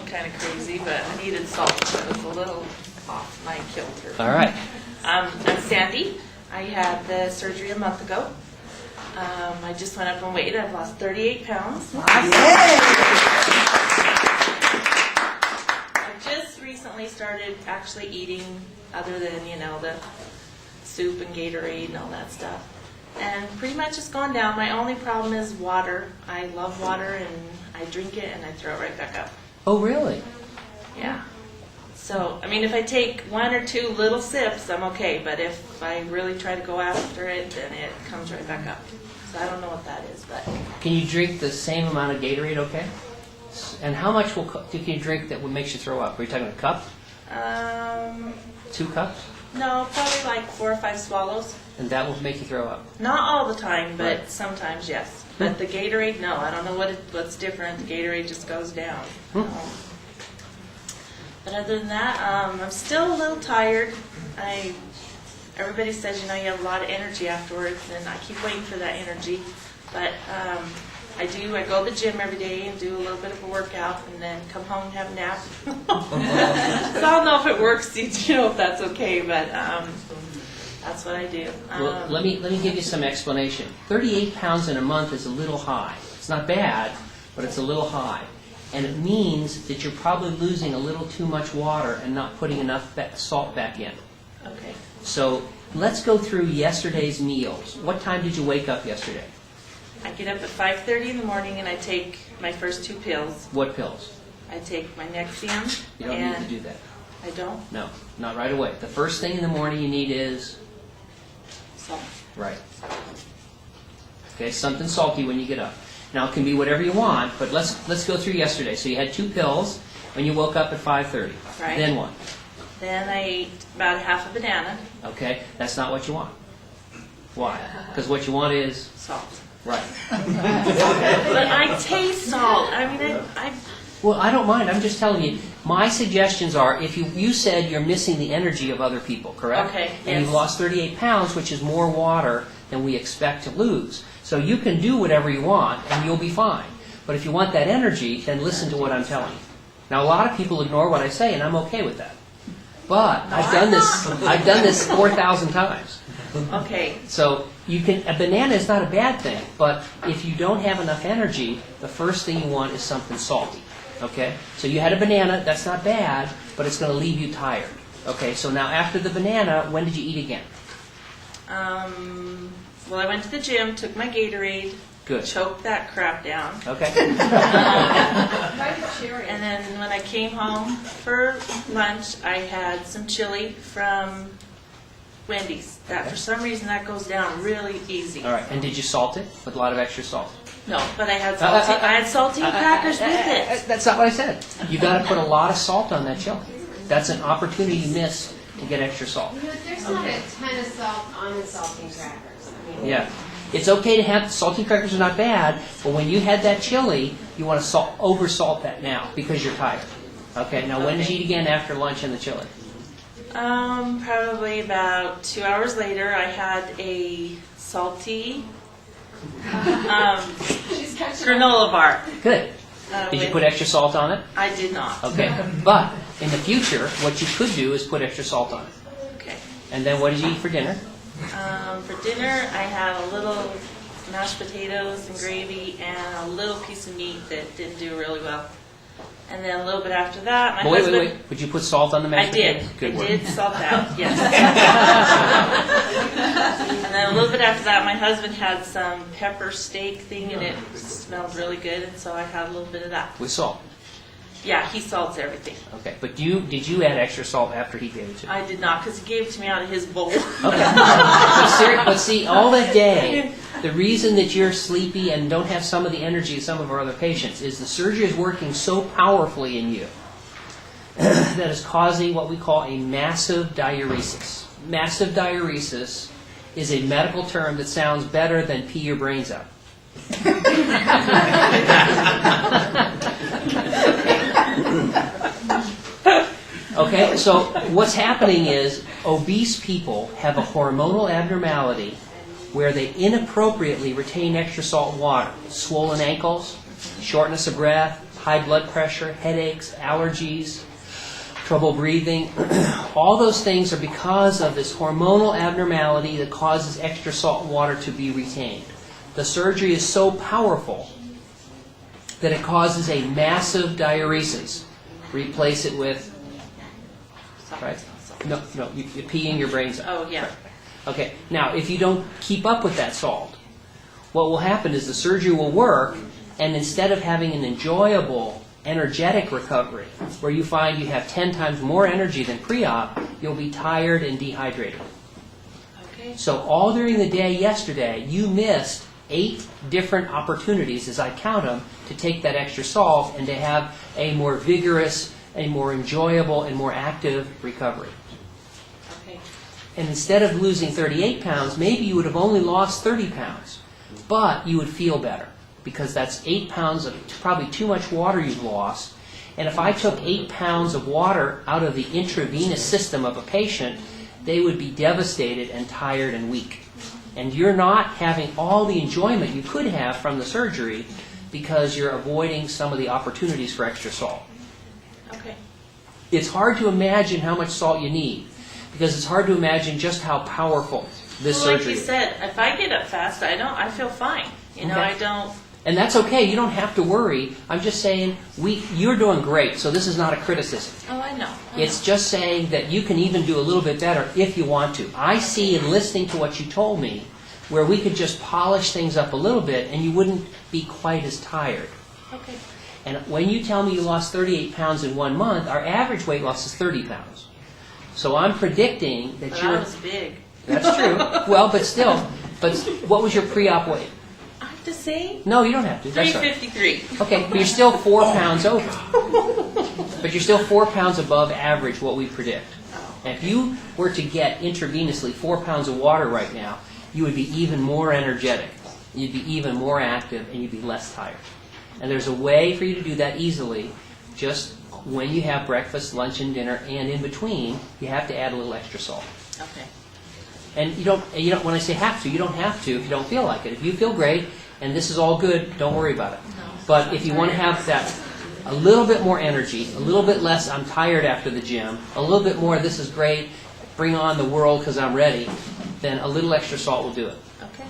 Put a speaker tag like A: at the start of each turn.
A: kind of crazy, but I needed salt. So it was a little off my kilter.
B: All right.
A: I'm Sandy. I had the surgery a month ago. I just went up in weight. I've lost 38 pounds. I just recently started actually eating other than, the soup and Gatorade and all that stuff. And pretty much it's gone down. My only problem is water. I love water, and I drink it and I throw it right back up.
B: Oh, really?
A: Yeah. So, if I take 1 or 2 little sips, I'm okay. But if I really try to go after it, then it comes right back up. So I don't know what that is, but...
B: Can you drink the same amount of Gatorade, okay? And how much can you drink that would make you throw up? Are you talking a cup? 2 cups?
A: No, probably like 4 or 5 swallows.
B: And that will make you throw up?
A: Not all the time, but
B: Right.
A: sometimes, yes. But the Gatorade, no. I don't know what's different. The Gatorade just goes down. But other than that, I'm still a little tired. Everybody says, you have a lot of energy afterwards, and I keep waiting for that energy. But I go to the gym every day and do a little bit of a workout, and then come home and have a nap. So I don't know if it works, if that's okay, but that's what I do.
B: Well, let me give you some explanation. 38 pounds in a month is a little high. It's not bad, but it's a little high. And it means that you're probably losing a little too much water and not putting enough salt back in.
A: Okay.
B: So let's go through yesterday's meals. What time did you wake up yesterday?
A: I get up at 5:30 in the morning and I take my first 2 pills.
B: What pills?
A: I take my Nexium.
B: You don't need to do that.
A: I don't?
B: No, not right away. The first thing in the morning you need is?
A: Salt.
B: Right. Okay, something salty when you get up. Now it can be whatever you want, but let's go through yesterday. So you had 2 pills when you woke up at 5:30.
A: Right.
B: Then what?
A: Then I ate about half a banana.
B: Okay, that's not what you want. Why? Because what you want is?
A: Salt.
B: Right.
A: But I taste salt.
B: Well, I don't mind. I'm just telling you. My suggestions are, if you said you're missing the energy of other people, correct?
A: Okay,
B: And
A: yes.
B: you've lost 38 pounds, which is more water than we expect to lose. So you can do whatever you want, and you'll be fine. But if you want that energy, then listen to what I'm telling you. Now, a lot of people ignore what I say, and I'm okay with that. But I've done this 4,000 times.
A: Okay.
B: So a banana is not a bad thing, but if you don't have enough energy, the first thing you want is something salty. Okay? So you had a banana, that's not bad, but it's going to leave you tired. Okay, so now after the banana, when did you eat again?
A: Well, I went to the gym, took my Gatorade,
B: Good.
A: choked that crap down.
B: Okay.
A: And then when I came home for lunch, I had some chili from Wendy's. For some reason, that goes down really easy.
B: All right, and did you salt it with a lot of extra salt?
A: No, but I had saltine crackers with it.
B: That's not what I said. You got to put a lot of salt on that chili. That's an opportunity missed to get extra salt.
C: There's not a ton of salt on the saltine crackers.
B: Yeah. It's okay to have saltine crackers are not bad, but when you had that chili, you want to over salt that now because you're tired. Okay. Now when did you eat again after lunch and the chili?
A: Probably about 2 hours later, I had a salty granola bar.
B: Good. Did you put extra salt on it?
A: I did not.
B: Okay. But in the future, what you could do is put extra salt on it.
A: Okay.
B: And then what did you eat for dinner?
A: For dinner, I had a little mashed potatoes and gravy and a little piece of meat that didn't do really well. And then a little bit after that, my husband...
B: Wait. Would you put salt on the mashed potatoes?
A: I did salt that, yes. And then a little bit after that, my husband had some pepper steak thing, and it smelled really good, and so I had a little bit of that.
B: With salt?
A: Yeah, he salts everything.
B: Okay, but did you add extra salt after he gave it to you?
A: I did not, because he gave it to me out of his bowl.
B: Okay. But see, all that day, the reason that you're sleepy and don't have some of the energy of some of our other patients is the surgery is working so powerfully in you that is causing what we call a massive diuresis. Massive diuresis is a medical term that sounds better than pee your brains out. Okay, so what's happening is obese people have a hormonal abnormality where they inappropriately retain extra salt water. Swollen ankles, shortness of breath, high blood pressure, headaches, allergies, trouble breathing. All those things are because of this hormonal abnormality that causes extra salt water to be retained. The surgery is so powerful that it causes a massive diuresis. Replace it with, right? No, you pee in your brains.
A: Oh, yeah.
B: Okay, now if you don't keep up with that salt, what will happen is the surgery will work, and instead of having an enjoyable, energetic recovery, where you find you have 10 times more energy than pre-op, you'll be tired and dehydrated.
A: Okay.
B: So all during the day yesterday, you missed 8 different opportunities, as I count them, to take that extra salt and to have a more vigorous, a more enjoyable, and more active recovery.
A: Okay.
B: And instead of losing 38 pounds, maybe you would have only lost 30 pounds. But you would feel better, because that's 8 pounds of probably too much water you've lost. And if I took 8 pounds of water out of the intravenous system of a patient, they would be devastated and tired and weak. And you're not having all the enjoyment you could have from the surgery because you're avoiding some of the opportunities for extra salt.
A: Okay.
B: It's hard to imagine how much salt you need, because it's hard to imagine just how powerful this
A: Well, like
B: surgery
A: you
B: is.
A: said, if I get up fast, I feel fine. You know,
B: Okay.
A: I don't.
B: And that's okay. You don't have to worry. I'm just saying you're doing great, so this is not a criticism.
A: Oh, I know.
B: It's just saying that you can even do a little bit better if you want to. I see in listening to what you told me where we could just polish things up a little bit and you wouldn't be quite as tired.
A: Okay.
B: And when you tell me you lost 38 pounds in 1 month, our average weight loss is 30 pounds. So I'm predicting that
A: But
B: you're...
A: I was big.
B: That's true. Well, but still. But what was your pre-op weight?
A: I have to say,
B: No, you don't have to. That's all right.
A: 353.
B: Okay, but you're still 4 pounds over. But you're still 4 pounds above average, what we predict. And if you were to get intravenously 4 pounds of water right now, you would be even more energetic. You'd be even more active, and you'd be less tired. And there's a way for you to do that easily. Just when you have breakfast, lunch, and dinner, and in between, you have to add a little extra salt.
A: Okay.
B: And you don't. When I say have to, you don't have to if you don't feel like it. If you feel great and this is all good, don't worry about it.
A: No.
B: But if you want to have that, a little bit more energy, a little bit less, I'm tired after the gym, a little bit more, this is great, bring on the world because I'm ready, then a little extra salt will do it.
A: Okay.